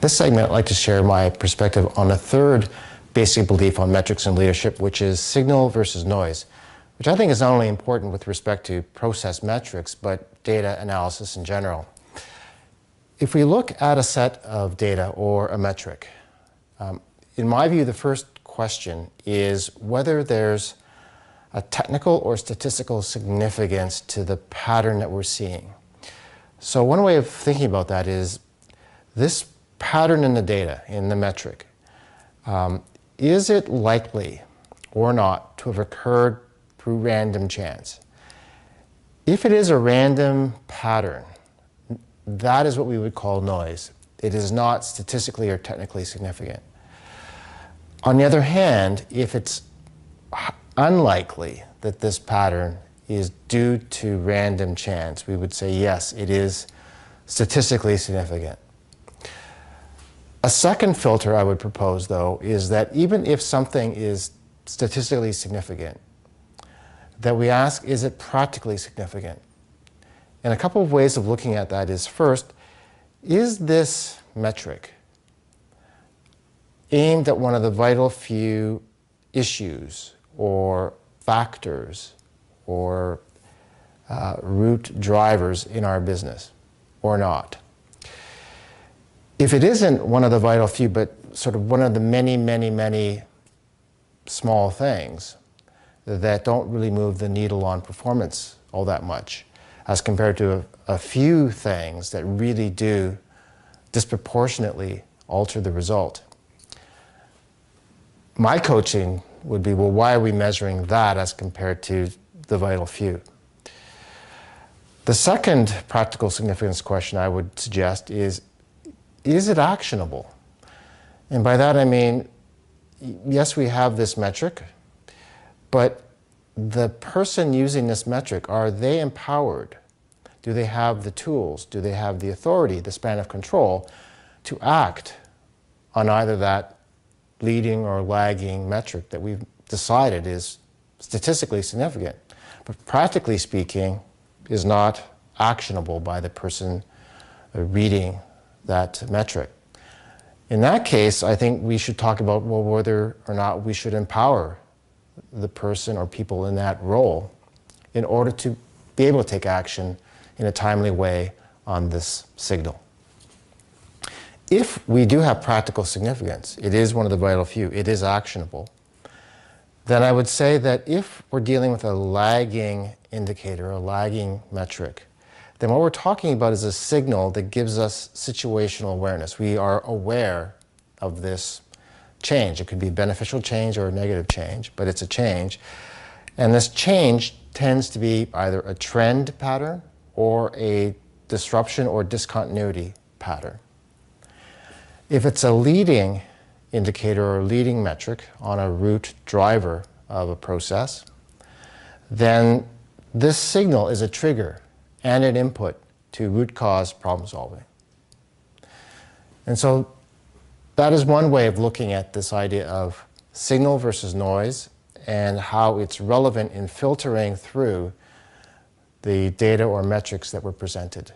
This segment, I'd like to share my perspective on a third basic belief on metrics and leadership, which is signal versus noise, which I think is not only important with respect to process metrics, but data analysis in general. If we look at a set of data or a metric, in my view, the first question is whether there's a technical or statistical significance to the pattern that we're seeing. So one way of thinking about that is this pattern in the data, in the metric, is it likely or not to have occurred through random chance? If it is a random pattern, that is what we would call noise. It is not statistically or technically significant. On the other hand, if it's unlikely that this pattern is due to random chance, we would say yes, it is statistically significant. A second filter I would propose, though, is that even if something is statistically significant, that we ask, is it practically significant? And a couple of ways of looking at that is, first, is this metric aimed at one of the vital few issues or factors or root drivers in our business or not? If it isn't one of the vital few, but sort of one of the many small things that don't really move the needle on performance all that much, as compared to a few things that really do disproportionately alter the result, my coaching would be, well, why are we measuring that as compared to the vital few? The second practical significance question I would suggest is it actionable? And by that I mean, yes, we have this metric, but the person using this metric, are they empowered? Do they have the tools? Do they have the authority, the span of control to act on either that leading or lagging metric that we've decided is statistically significant, but practically speaking is not actionable by the person reading that metric? In that case, I think we should talk about, well, whether or not we should empower the person or people in that role in order to be able to take action in a timely way on this signal. If we do have practical significance, it is one of the vital few, it is actionable, then I would say that if we're dealing with a lagging indicator, a lagging metric, then what we're talking about is a signal that gives us situational awareness. We are aware of this change. It could be beneficial change or a negative change, but it's a change. And this change tends to be either a trend pattern or a disruption or discontinuity pattern. If it's a leading indicator or leading metric on a root driver of a process, then this signal is a trigger and an input to root cause problem solving. And so that is one way of looking at this idea of signal versus noise and how it's relevant in filtering through the data or metrics that were presented.